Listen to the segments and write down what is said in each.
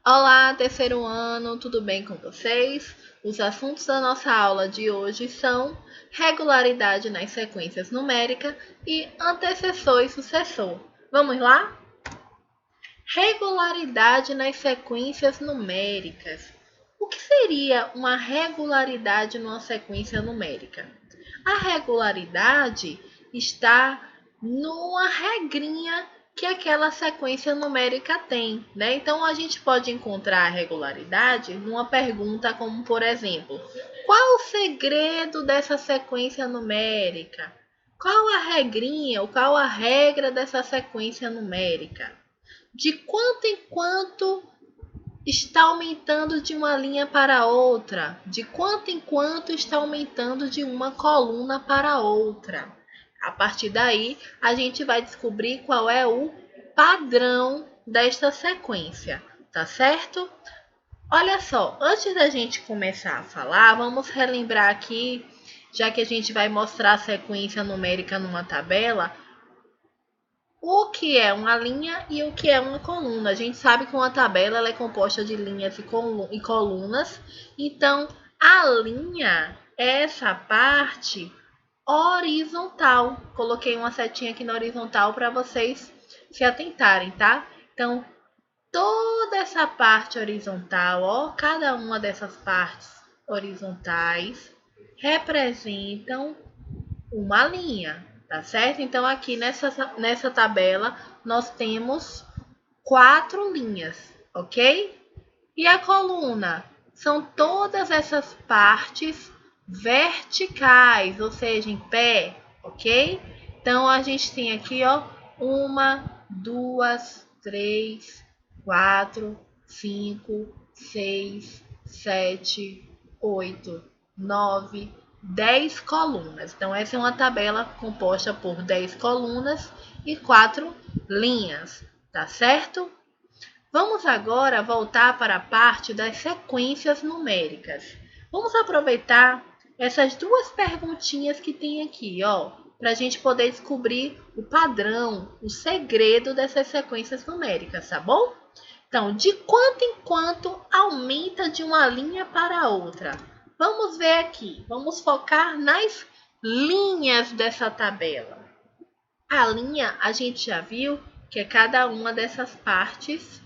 Olá, terceiro ano, tudo bem com vocês? Os assuntos da nossa aula de hoje são regularidade nas sequências numéricas e antecessor e sucessor. Vamos lá? Regularidade nas sequências numéricas. O que seria uma regularidade numa sequência numérica? A regularidade está numa regrinha que aquela sequência numérica tem, né? Então a gente pode encontrar a regularidade numa pergunta como, por exemplo, qual o segredo dessa sequência numérica? Qual a regrinha ou qual a regra dessa sequência numérica? De quanto em quanto está aumentando de uma linha para outra? De quanto em quanto está aumentando de uma coluna para outra? A partir daí, a gente vai descobrir qual é o padrão desta sequência, tá certo? Olha só, antes da gente começar a falar, vamos relembrar aqui, já que a gente vai mostrar a sequência numérica numa tabela, o que é uma linha e o que é uma coluna. A gente sabe que uma tabela ela é composta de linhas e colunas. Então, a linha é essa parte horizontal. Coloquei uma setinha aqui na horizontal para vocês se atentarem, tá? Então, toda essa parte horizontal, ó, cada uma dessas partes horizontais representam uma linha, tá certo? Então, aqui nessa tabela, nós temos 4 linhas, ok? E a coluna? São todas essas partes verticais, ou seja, em pé, ok? Então, a gente tem aqui, ó, 1, 2, 3, 4, 5, 6, 7, 8, 9, 10 colunas. Então, essa é uma tabela composta por 10 colunas e 4 linhas, tá certo? Vamos agora voltar para a parte das sequências numéricas. Vamos aproveitar essas duas perguntinhas que tem aqui, ó, para a gente poder descobrir o padrão, o segredo dessas sequências numéricas, tá bom? Então, de quanto em quanto aumenta de uma linha para outra? Vamos ver aqui, vamos focar nas linhas dessa tabela. A linha, a gente já viu que é cada uma dessas partes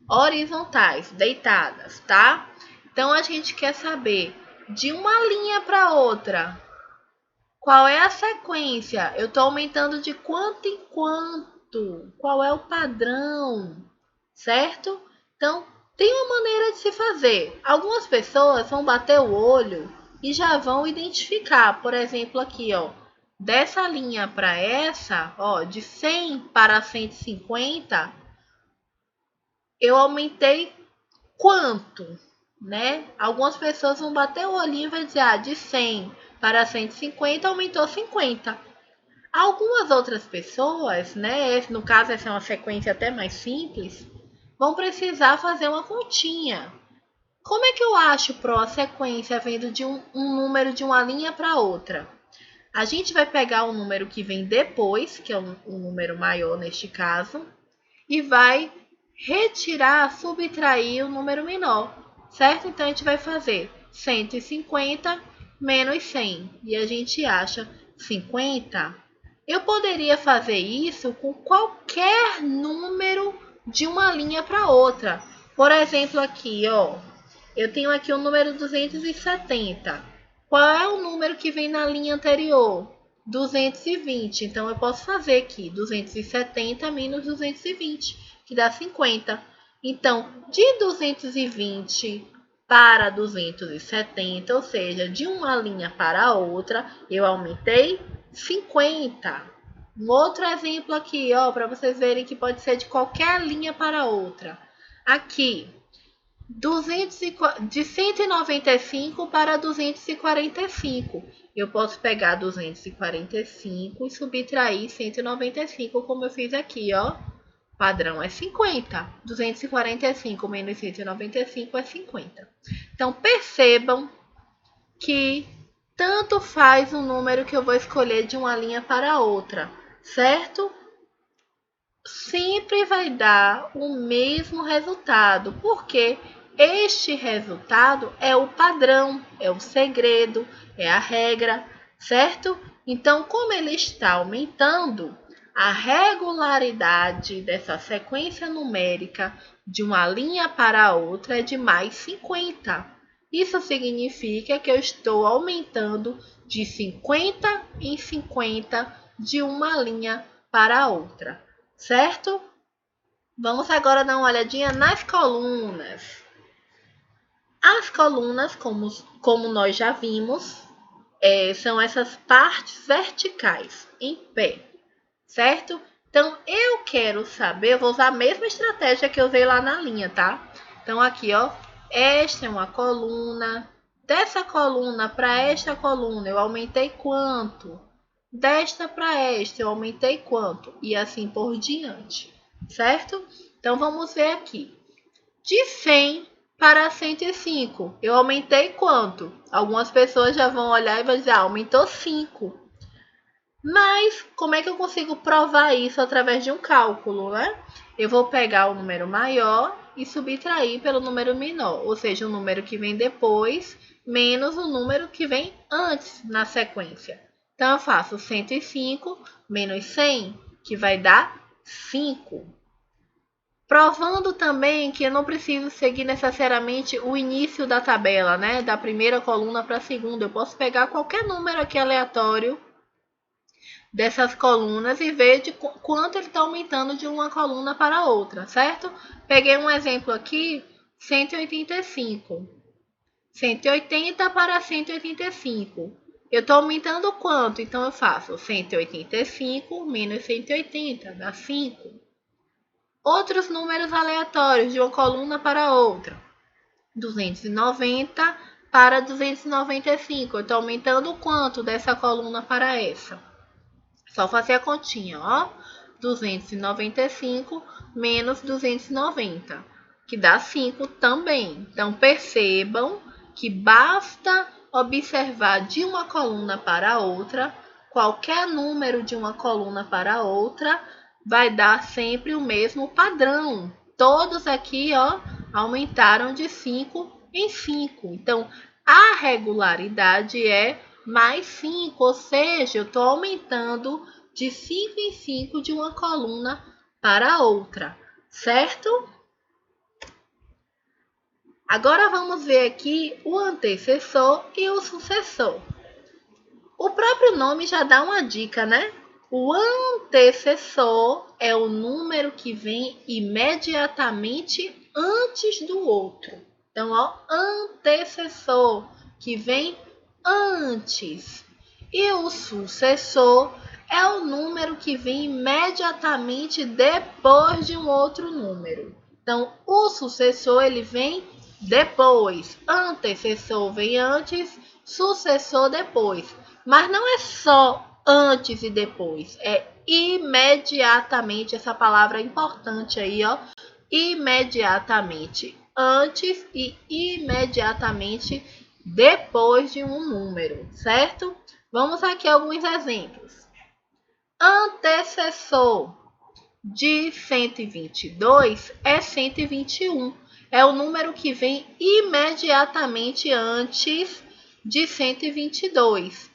horizontais, deitadas, tá? Então, a gente quer saber de uma linha para outra, qual é a sequência? Eu estou aumentando de quanto em quanto? Qual é o padrão? Certo? Então, tem uma maneira de se fazer. Algumas pessoas vão bater o olho e já vão identificar. Por exemplo, aqui, ó, dessa linha para essa, ó, de 100 para 150, eu aumentei quanto, né? Algumas pessoas vão bater o olhinho e vai dizer, de 100 para 150 aumentou 50. Algumas outras pessoas, né? No caso, essa é uma sequência até mais simples, vão precisar fazer uma continha. Como é que eu acho a sequência vindo de um número de uma linha para outra? A gente vai pegar o número que vem depois, que é um número maior neste caso, e vai retirar, subtrair o número menor, certo? Então, a gente vai fazer 150 menos 100 e a gente acha 50. Eu poderia fazer isso com qualquer número de uma linha para outra. Por exemplo, aqui, ó, eu tenho aqui o número 270. Qual é o número que vem na linha anterior? 220. Então, eu posso fazer aqui 270 menos 220, que dá 50. Então, de 220 para 270, ou seja, de uma linha para a outra, eu aumentei 50. Um outro exemplo aqui, ó, para vocês verem que pode ser de qualquer linha para outra. Aqui, de 195 para 245. Eu posso pegar 245 e subtrair 195, como eu fiz aqui, ó. Padrão é 50. 245 menos 195 é 50. Então, percebam que tanto faz o número que eu vou escolher de uma linha para outra, certo? sempre vai dar o mesmo resultado, porque este resultado é o padrão, é o segredo, é a regra, certo? Então, como ele está aumentando, a regularidade dessa sequência numérica de uma linha para a outra é de mais 50. Isso significa que eu estou aumentando de 50 em 50 de uma linha para a outra, certo? Vamos agora dar uma olhadinha nas colunas. As colunas, como nós já vimos, são essas partes verticais em pé, certo? Então, eu quero saber, eu vou usar a mesma estratégia que eu usei lá na linha, tá? Então, aqui, ó, esta é uma coluna. Dessa coluna para esta coluna, eu aumentei quanto? Desta para esta, eu aumentei quanto? E assim por diante, certo? Então, vamos ver aqui. De 100 para 105, eu aumentei quanto? Algumas pessoas já vão olhar e vão dizer, aumentou 5. Mas como é que eu consigo provar isso através de um cálculo, né? Eu vou pegar o número maior e subtrair pelo número menor, ou seja, o número que vem depois menos o número que vem antes na sequência. Então, eu faço 105 menos 100, que vai dar 5. Provando também que eu não preciso seguir necessariamente o início da tabela, né? Da primeira coluna para a segunda. Eu posso pegar qualquer número aqui aleatório dessas colunas e ver de quanto ele está aumentando de uma coluna para outra, certo? Peguei um exemplo aqui, 185. 180 para 185. Eu estou aumentando quanto? Então, eu faço 185 menos 180, dá 5. Outros números aleatórios de uma coluna para outra. 290 para 295. Eu estou aumentando quanto dessa coluna para essa? Só fazer a continha, ó. 295 menos 290, que dá 5 também. Então, percebam que basta observar de uma coluna para outra, qualquer número de uma coluna para outra vai dar sempre o mesmo padrão. Todos aqui, ó, aumentaram de 5 em 5. Então, a regularidade é mais 5, ou seja, eu estou aumentando de 5 em 5 de uma coluna para a outra, certo? Agora vamos ver aqui o antecessor e o sucessor. O próprio nome já dá uma dica, né? O antecessor é o número que vem imediatamente antes do outro. Então, ó, antecessor, que vem antes. E o sucessor é o número que vem imediatamente depois de um outro número. Então, o sucessor ele vem depois, antecessor vem antes, sucessor depois. Mas não é só antes e depois, é imediatamente. Essa palavra é importante aí, ó. Imediatamente antes e imediatamente depois de um número, certo? Vamos aqui a alguns exemplos. Antecessor de 122 é 121. É o número que vem imediatamente antes de 122.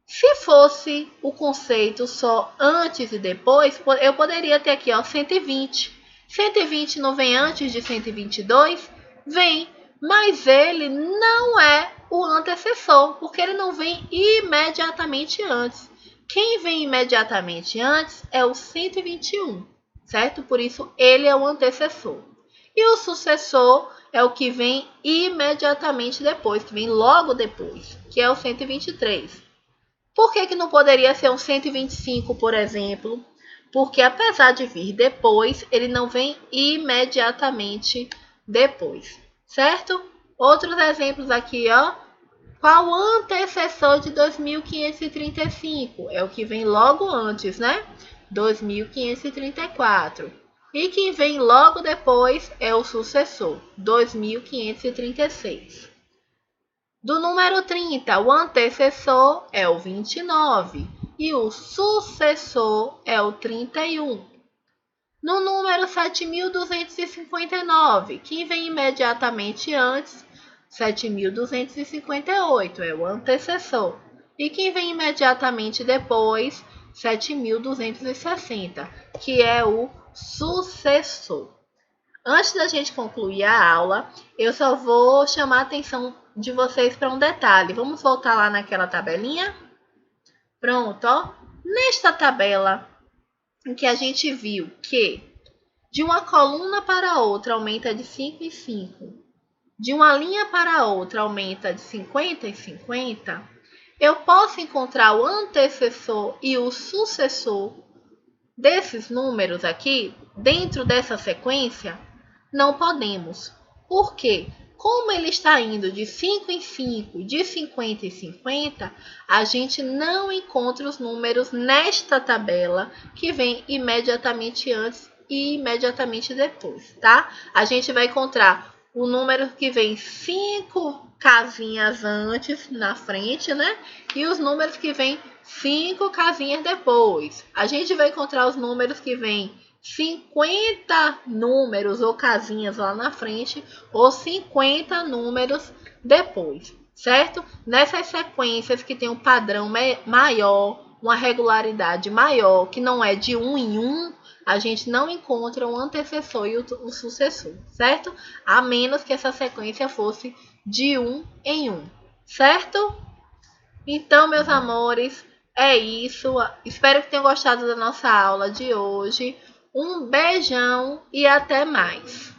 Se fosse o conceito só antes e depois, eu poderia ter aqui, ó, 120. 120 não vem antes de 122? Vem, mas ele não é o antecessor, porque ele não vem imediatamente antes. Quem vem imediatamente antes é o 121, certo? Por isso, ele é o antecessor. E o sucessor é o que vem imediatamente depois, que vem logo depois, que é o 123. Por que não poderia ser um 125, por exemplo? Porque apesar de vir depois, ele não vem imediatamente depois, certo? Outros exemplos aqui, ó. Qual o antecessor de 2535? É o que vem logo antes, né? 2534. E quem vem logo depois é o sucessor, 2536. Do número 30, o antecessor é o 29 e o sucessor é o 31. No número 7.259, quem vem imediatamente antes? 7.258 é o antecessor. E quem vem imediatamente depois? 7.260, que é o sucessor. Antes da gente concluir a aula, eu só vou chamar a atenção de vocês para um detalhe. Vamos voltar lá naquela tabelinha? Pronto, ó. Nesta tabela, em que a gente viu que de uma coluna para outra aumenta de 5 em 5, de uma linha para outra aumenta de 50 em 50, eu posso encontrar o antecessor e o sucessor desses números aqui dentro dessa sequência? Não podemos. Por quê? Como ele está indo de 5 em 5, de 50 em 50, a gente não encontra os números nesta tabela que vem imediatamente antes e imediatamente depois, tá? A gente vai encontrar o número que vem 5 casinhas antes, na frente, né? E os números que vem 5 casinhas depois. A gente vai encontrar os números que vem 50 números ou casinhas lá na frente ou 50 números depois, certo? Nessas sequências que tem um padrão maior, uma regularidade maior, que não é de um em um, a gente não encontra o antecessor e o sucessor, certo? A menos que essa sequência fosse de um em um, certo? Então, meus amores, é isso. Espero que tenham gostado da nossa aula de hoje. Um beijão e até mais.